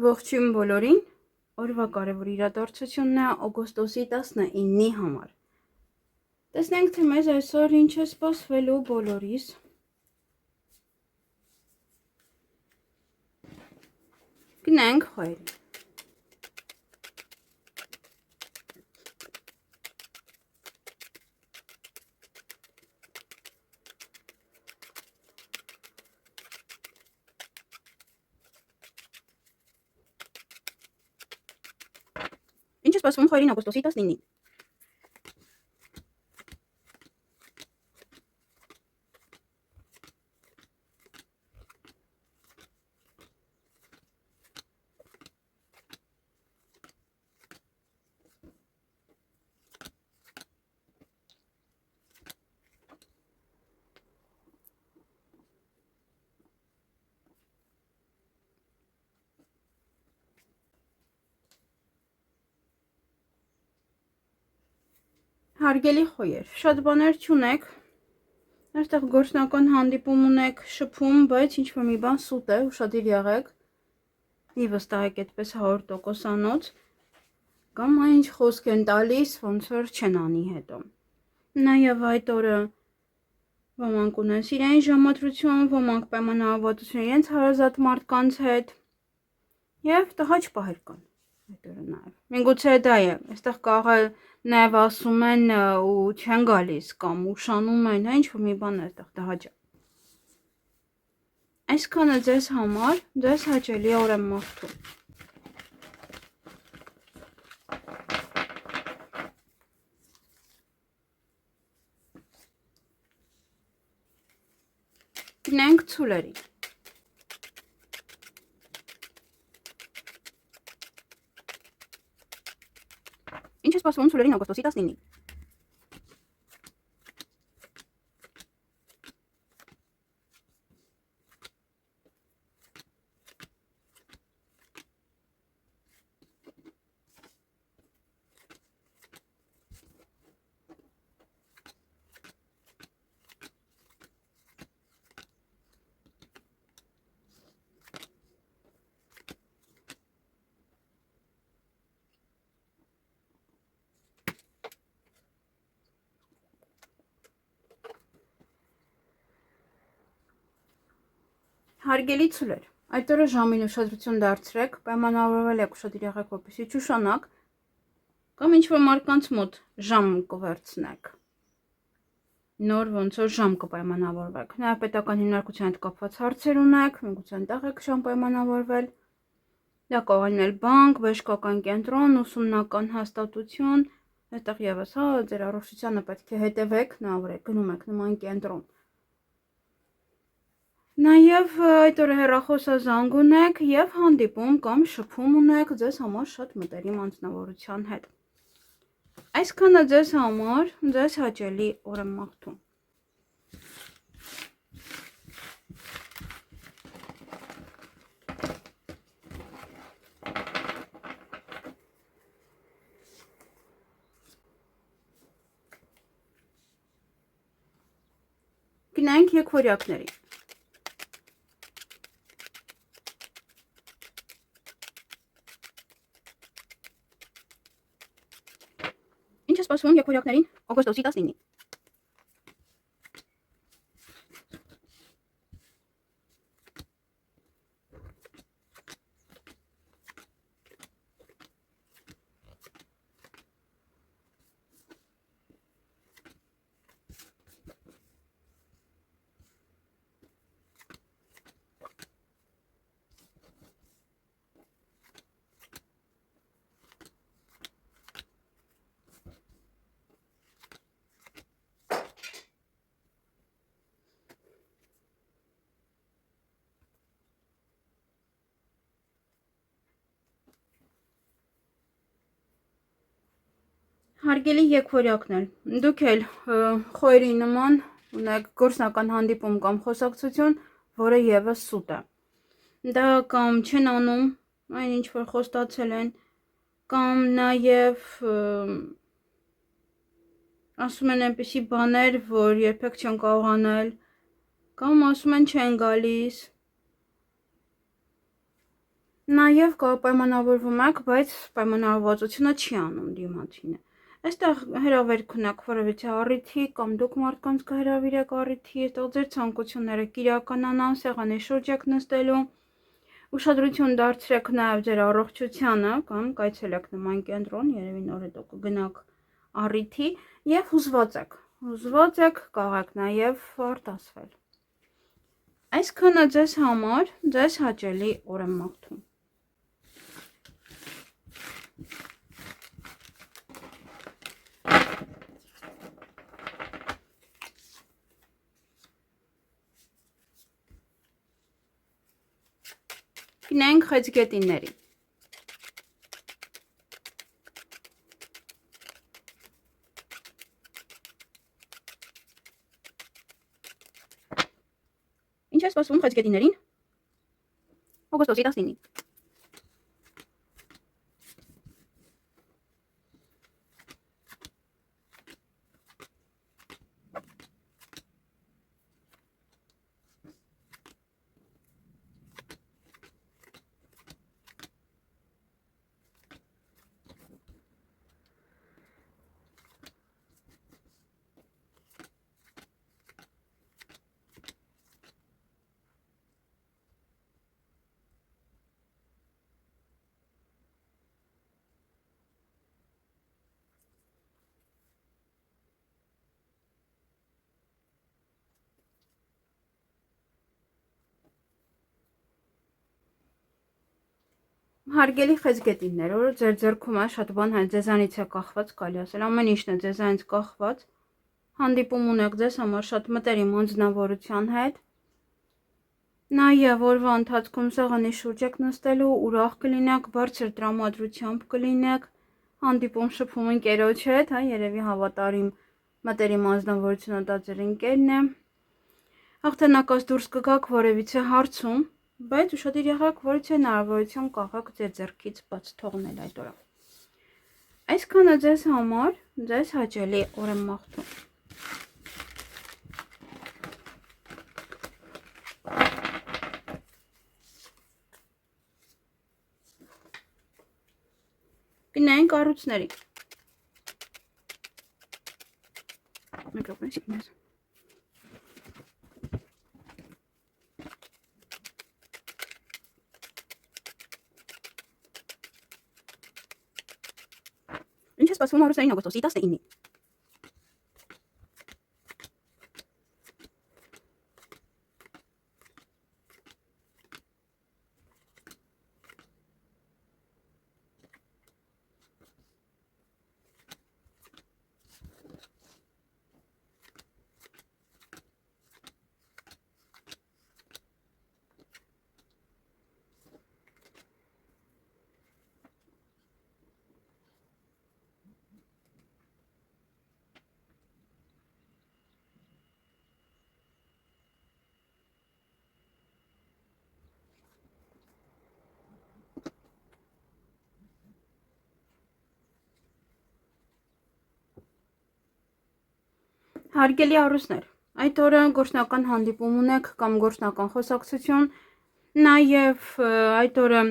Ողջույն բոլորին, օրվա կարևոր իրադարձությունն է օգոստոսի 19-ի համար։ Տեսնենք, թե մեզ այսօր ինչ է սպասվելու բոլորիս։ Գնանք խոյել։ Ինչ է սպասվում խոյերին օգոստոսի 19-ին։ Հարգելի խոյեր, շատ բաներ չունեք, այստեղ գործնական հանդիպում ունեք շփում, բայց ինչ-որ մի բան սուտ է, ուշադիր եղեք, մի վստահեք այդպես 100%-անոց, կամ ինչ խոսք են տալիս, ոնց որ չեն անի հետո։ Նաև այդ օրը ոմանք ունեն սիրային ժամադրություն, ոմանք պայմանավորվածություն իրենց հարազատ մարդկանց հետ, և տհաճ պահեր կան այդ օրը նաև։ Միգուցե դա է, այստեղ կարող է նաև ասում են ու չեն գալիս կամ ուշանում են, ինչ-որ մի բան է այստեղ տհաճ է։ Այսքանը ձեզ համար, ձեզ հաճելի օր եմ մաղթում։ Գնանք ցուլերին։ Ինչ է սպասվում ցուլերին օգոստոսի 19-ին։ Հարգելի ցուլեր, այդ օրը ժամին ուշադրություն դարձրեք, պայմանավորվել եք ուշադիր եղեք, որպեսզի չուշանաք, կամ ինչ-որ մարդկանց մոտ ժամ կվերցնեք։ Նոր ոնց որ ժամ կպայմանավորվեք։ Նաև պետական հիմնարկության հետ կապված հարցեր ունեք, միգուցե այնտեղ եք ժամ պայմանավորվել։ Դա կարող է լինել բանկ, բժշկական կենտրոն, ուսումնական հաստատություն, այստեղ ևս, ձեր առողջությանը պետք է հետևեք, նա որ եք գնում եք նման կենտրոն։ Նաև այդ օրը հեռախոսազանգ ունեք և հանդիպում կամ շփում ունեք ձեզ համար շատ մտերիմ անձնավորության հետ։ Այսքանը ձեզ համար, ձեզ հաճելի օր եմ մաղթում։ Գնանք եկվորյակներին։ Ինչ է սպասվում եկվորյակներին օգոստոսի 19-ին։ Հարգելի եկվորյակներ, դուք էլ խոյերի նման ունեք գործնական հանդիպում կամ խոսակցություն, որը ևս սուտ է։ Դա կամ չեն անում, այն ինչ որ խոստացել են, կամ նաև ասում են այնպիսի բաներ, որ երբեք չեն կարող անել, կամ ասում են չեն գալիս։ Նաև պայմանավորվում եք, բայց պայմանավորվածությունը չի անում դիմացինը։ Այստեղ հրավերք ունեք որևիցե առիթի կամ դուք մարդկանց կհրավիրեք առիթի, այստեղ ձեր ցանկությունները կիրականանան, սեղանի շուրջ եք նստելու, ուշադրություն դարձրեք նաև ձեր առողջությանը կամ կայցելեք նման կենտրոն, երևի նոր հետո կգնաք առիթի եւ հուզված եք, կարող նաև արտասվել։ Այսքանը ձեզ համար ձեզ հաճելի օր եմ մաղթում։ Գնանք խեցգետինների։ Ինչ է սպասվում խեցգետիներին։ Օգոստոսի 19-ին։ Հարգելի խեցգետիններ, որ ձեր ձեռքում է շատ բան հենց ձեզանից է կախված, կարելի ասել, ամեն ինչն է ձեզանից կախված։ Հանդիպում ունեք ձեզ համար շատ մտերիմ անձնավորության հետ։ Նաև օրվա ընթացքում սեղանի շուրջ եք նստելու, ուրախ կլինեք, բարձր տրամադրությամբ կլինեք, հանդիպում շփում ընկերոջ հետ, երևի հավատարիմ մտերիմ անձնավորությունը դա ձեր ընկերն է։ Հաղթանակած դուրս կգաք որևիցե հարցում, բայց ուշադիր եղեք, որից հնարավորություն կարող ձեր ձեռքից բաց թողնել այդ օրը։ Այսքանը ձեզ համար ձեզ հաճելի օր եմ մաղթում։ Գնանք կառույցների։ Միկրոֆոնը շիտնես։ Ինչ է սպասվում ամսային օգոստոսի 19-ին։ Հարգելի առուսներ, այդ օրը գործնական հանդիպում ունեք կամ գործնական խոսակցություն, նաև այդ օրը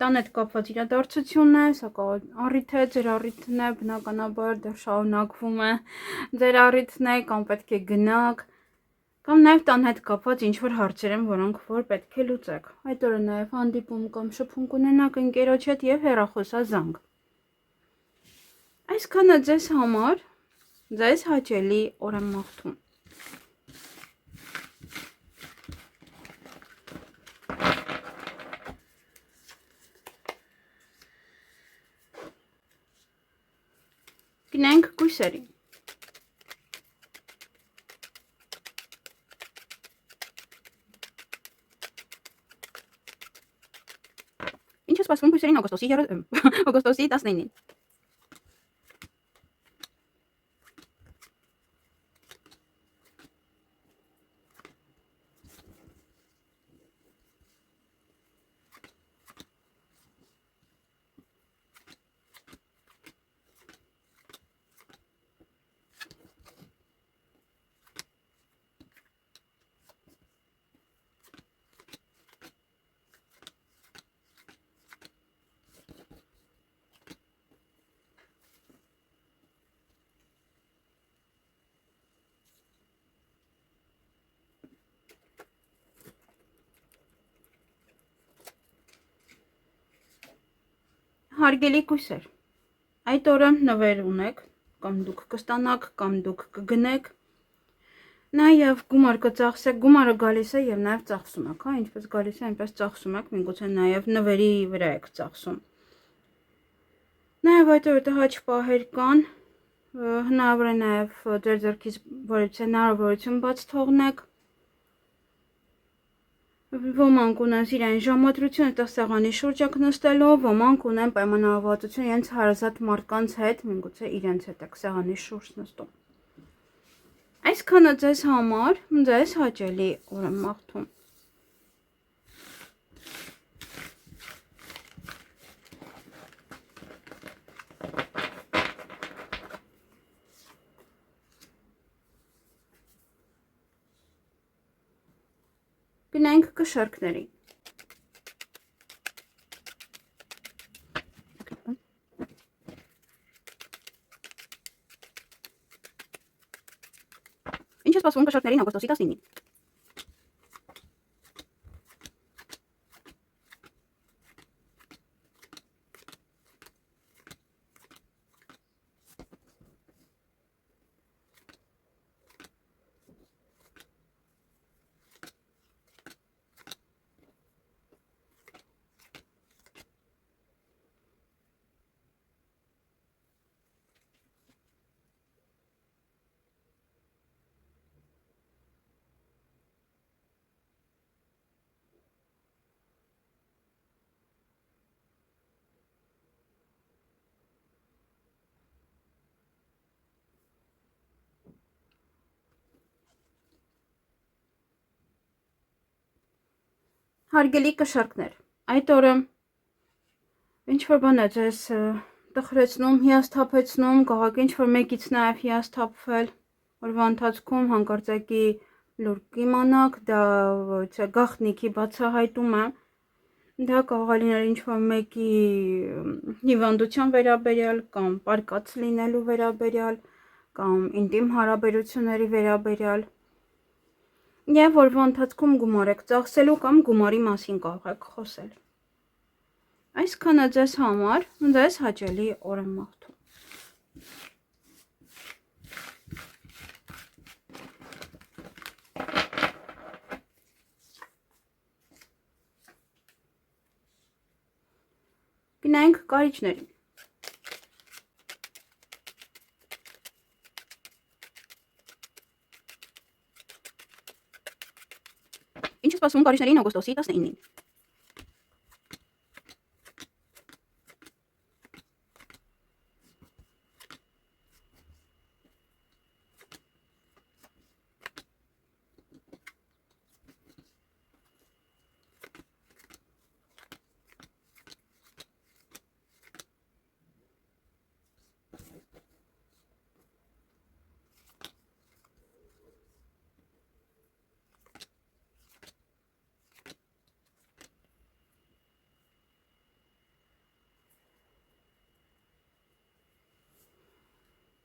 տան հետ կապված իրադարձություն է, սակայն առիթ է, ձեր առիթն է, բնականաբար դեռ շարունակվում է, ձեր առիթն է կամ պետք է գնաք, կամ նաև տան հետ կապված ինչ-որ հարցեր են, որոնք որ պետք է լուծեք։ Այդ օրը նաև հանդիպում կամ շփում կունենաք ընկերոջ հետ և հեռախոսազանգ։ Այսքանը ձեզ համար ձեզ հաճելի օր եմ մաղթում։ Գնանք կույսերի։ Ինչ է սպասվում կույսերին օգոստոսի 19-ին։ Հարգելի կույսեր, այդ օրը նվեր ունեք, կամ դուք կստանաք, կամ դուք կգնեք, նաև գումար կծախսեք, գումարը գալիս է և նաև ծախսում եք, հա, ինչպես գալիս է, այնպես ծախսում եք, միգուցե նաև նվերի վրա եք ծախսում։ Նաև այդ օրը հաճ պահեր կան, հնարավոր է նաև ձեր ձեռքից որևէ հնարավորություն բաց թողնեք։ Ոմանք ունեն իրեն ժամադրություն այդտեղ սեղանի շուրջ եք նստելու, ոմանք ունեն պայմանավորվածություն իրենց հարազատ մարդկանց հետ, միգուցե իրենց հետ եք սեղանի շուրջ նստում։ Այսքանը ձեզ համար, ձեզ հաճելի օր եմ մաղթում։ Գնանք կշարքներին։ Ինչ է սպասվում կշարքներին օգոստոսի 19-ին։ Հարգելի կշարքներ, այդ օրը ինչ-որ բան է ձեզ տխրեցնում, հիասթափեցնում, կարող եք ինչ-որ մեկից նաև հիասթափվել, օրվա ընթացքում հանկարծակի լուր կիմանաք, դա գաղտնիքի բացահայտում է, դա կարող է լինել ինչ-որ մեկի հիվանդության վերաբերյալ, կամ պարկած լինելու վերաբերյալ, կամ ինտիմ հարաբերությունների վերաբերյալ, և օրվա ընթացքում գումար եք ծախսելու կամ գումարի մասին կարող եք խոսել։ Այսքանը ձեզ համար, ձեզ հաճելի օր եմ մաղթում։ Գնանք կարիճներին։ Ինչ է սպասվում կարիճներին օգոստոսի 19-ին։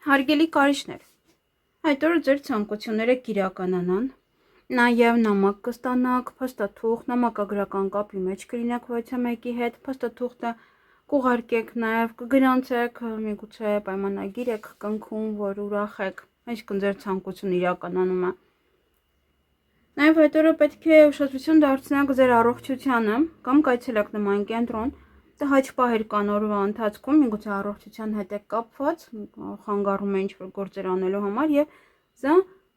Հարգելի կարիճներ, այդ օրը ձեր ցանկությունները կիրականանան, նաև նամակ կստանաք, փաստաթուղթ, նամակագրական կապի մեջ կլինեք որևէ մեկի հետ, փաստաթուղթը կուղարկեք, նաև կգրանցեք, միգուցե պայմանագիր եք կնքում, որ ուրախ եք, այսինքն ձեր ցանկությունը իրականանում է։ Նաև այդ օրը պետք է ուշադրություն դարձնեք ձեր առողջությանը, կամ կայցելեք նման կենտրոն, հաճ պահեր կան օրվա ընթացքում, միգուցե առողջության հետ եք կապված, խանգարում է ինչ-որ գործեր անելու համար, և սա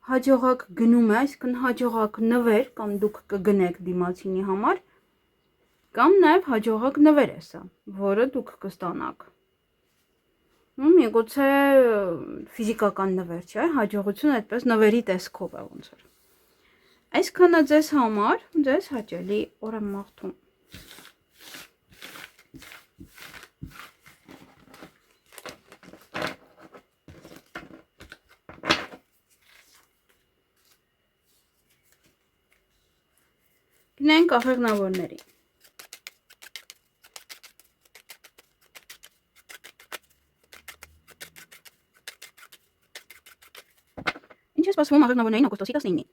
հաջողակ գնում է, այսինքն հաջողակ նվեր, կամ դուք կգնեք դիմացինի համար, կամ նաև հաջողակ նվեր է սա, որը դուք կստանաք։ Միգուցե ֆիզիկական նվեր չէ, հաջողությունը այդպես նվերի տեսքով է ոնց որ։ Այսքանը ձեզ համար, ձեզ հաճելի օր եմ մաղթում։ Գնանք աղեղնավորների։ Ինչ է սպասվում աղեղնավորներին օգոստոսի 19-ին։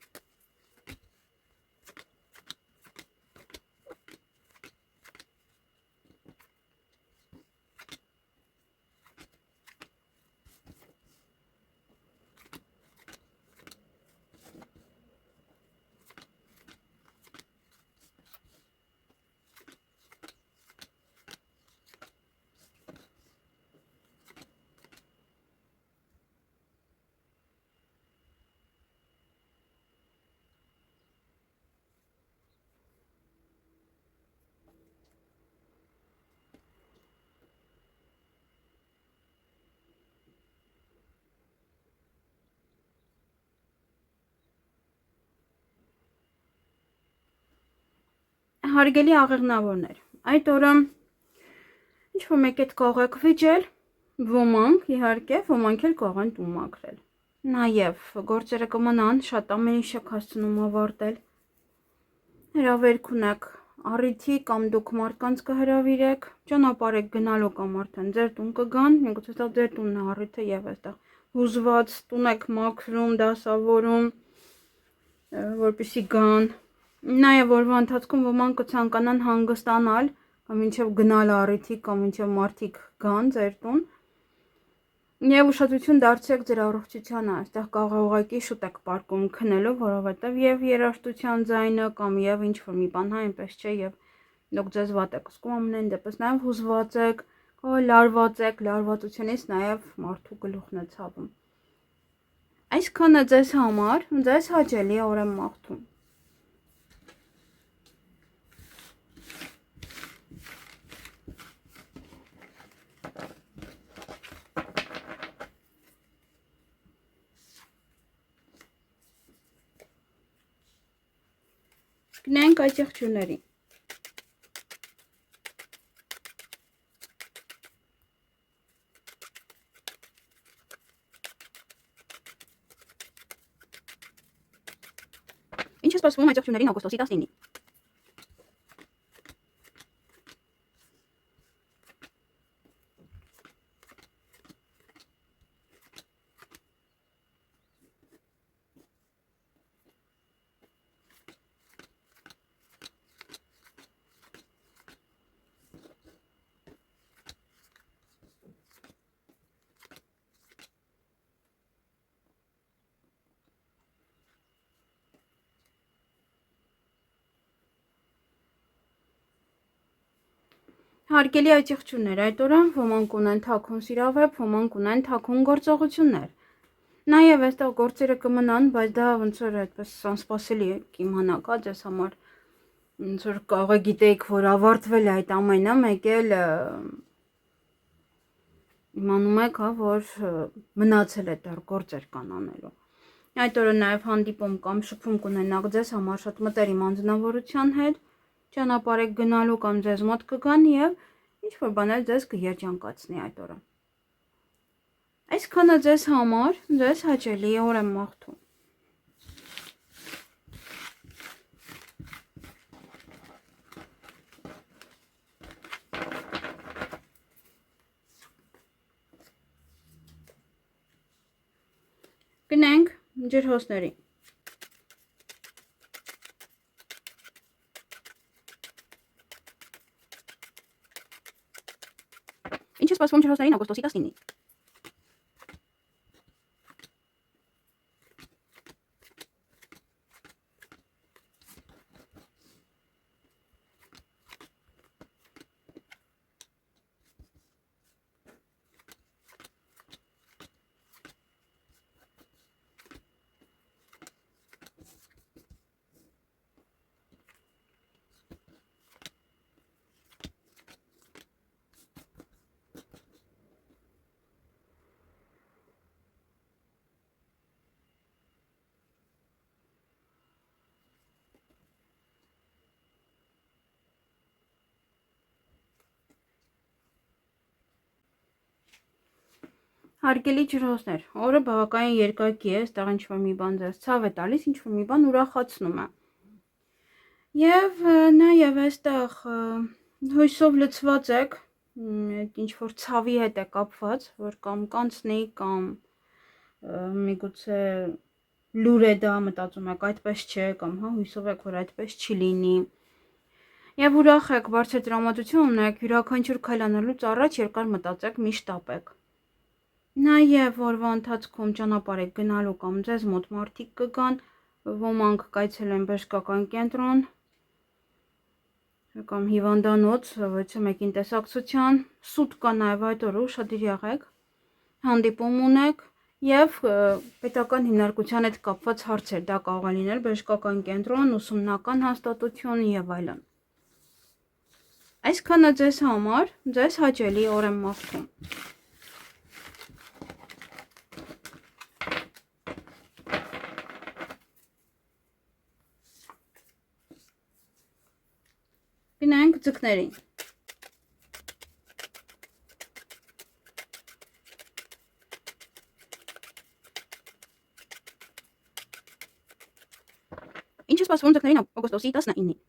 Հարգելի աղեղնավորներ, այդ օրը ինչ-որ մեկ էդ կողեք վիճել, ոմանք իհարկե, ոմանք էլ կողեն տուն մաքրել։ Նաև գործերը կմնան շատ ամենի շեք հասցնում ավարտել։ Հրավերք ունեք առիթի կամ դուք մարդկանց կհրավիրեք, ճանապարհ եք գնալու կամ արդեն ձեր տուն կգան, միգուցե դա ձեր տունն է առիթը եւ այստեղ հուզված տուն եք մաքրում, դասավորում, որպեսզի գան։ Նաև օրվա ընթացքում ոմանք կցանկանան հանգստանալ կամ մինչև գնալ առիթի կամ մինչև մարդիկ գան ձեր տուն։ Եվ ուշադրություն դարձրեք ձեր առողջությանը, այստեղ կարող ուղղակի շուտ եք պարկում քնելու, որովհետև եւ երաժշտության ձայնը կամ եւ ինչ որ մի բան, հա, այնպես չէ եւ դուք ձեզ վատ եք զգում ամենայն դեպս, նաեւ հուզված եք, լարված եք, լարվածությունից նաեւ մարդու գլուխն է ցավում։ Այսքանը ձեզ համար, ձեզ հաճելի օր եմ մաղթում։ Գնանք այդ եղջյուրների։ Ինչ է սպասվում այդ եղջյուրներին օգոստոսի 19-ին։ Հարգելի այդ եղջյուրներ, այդ օրը ոմանք ունեն թաքուն սիրավեպ, ոմանք ունեն թաքուն գործողություններ։ Նաև այստեղ գործերը կմնան, բայց դա ոնց որ այդպես անսպասելի է կիմանաք, հա, ձեզ համար ոնց որ կարող գիտեիք, որ ավարտվել է այդ ամենը, մեկ էլ իմանում եք, հա, որ մնացել է դեռ գործեր կան անելու։ Այդ օրը նաև հանդիպում կամ շփում կունենաք ձեզ համար շատ մտերիմ անձնավորության հետ, ճանապարհ եք գնալու կամ ձեզ մոտ կգան եւ ինչ որ բաներ ձեզ կերջանկացնի այդ օրը։ Այսքանը ձեզ համար, ձեզ հաճելի օր եմ մաղթում։ Գնանք ջրհոսների։ Ինչ է սպասվում ջրհոսներին օգոստոսի 19-ին։ Հարգելի ջրհոսներ, օրը բավականին երկակի է, այստեղ ինչ-որ մի բան ձեզ ցավ է տալիս, ինչ-որ մի բան ուրախացնում է։ Եվ նաև այստեղ հույսով լցված եք, ինչ-որ ցավի հետ է կապված, որ կամ կանցնի, կամ միգուցե լուր է դա, մտածում եք այդպես չէ, կամ հա հույսով եք, որ այդպես չի լինի։ Եվ ուրախ եք, բարձր տրամադրություն ունեք, յուրաքանչյուր քայլ անելուց առաջ երկար մտածեք, մի շտապեք։ Նաև օրվա ընթացքում ճանապարհ եք գնալու կամ ձեզ մոտ մարդիկ կգան, ոմանք կայցելեն բժշկական կենտրոն կամ հիվանդանոց, ոչ մեկին տեսակցության, սուտ կա նաև այդ օրը, ուշադիր եղեք, հանդիպում ունեք եւ պետական հիմնարկության հետ կապված հարցեր, դա կարող է լինել բժշկական կենտրոն, ուսումնական հաստատություն եւ այլն։ Այսքանը ձեզ համար, ձեզ հաճելի օր եմ մաղթում։ ձկներին։ Ինչ է սպասվում ձկներին օգոստոսի 19-ին։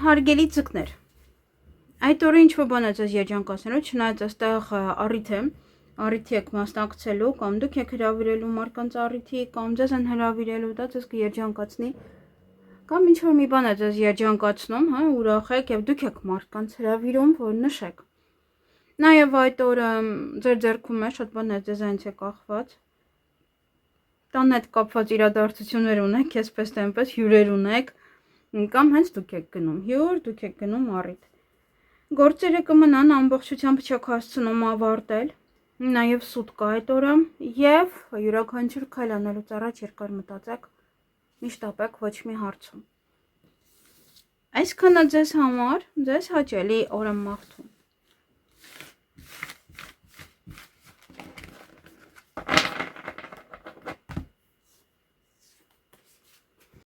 Հարգելի ձկներ, այդ օրը ինչ-որ բան է ձեզ երջանկացնելու, չնայած այստեղ առիթ է, առիթի եք մասնակցելու, կամ դուք եք հրավիրելու մարդկանց առիթի, կամ ձեզ են հրավիրելու, դա ձեզ կերջանկացնի, կամ ինչ-որ մի բան է ձեզ երջանկացնում, հա, ուրախ եք եւ դուք եք մարդկանց հրավիրում, որ նշեք։ Նաեւ այդ օրը ձեր ձեռքում է շատ բաներ ձեզանից է կախված։ Տան հետ կապված իրադարձություններ ունեք, այսպես թե այնպես հյուրեր ունեք, կամ հենց դուք եք գնում հյուր, դուք եք գնում առիթ։ Գործերը կմնան ամբողջությամբ չեք հասցնում ավարտել, նաև սուտ կա այդ օրը եւ յուրաքանչյուր քայլ անելուց առաջ երկար մտածեք, միշտ ապեք ոչ մի հարցում։ Այսքանը ձեզ համար, ձեզ հաճելի օր եմ մաղթում։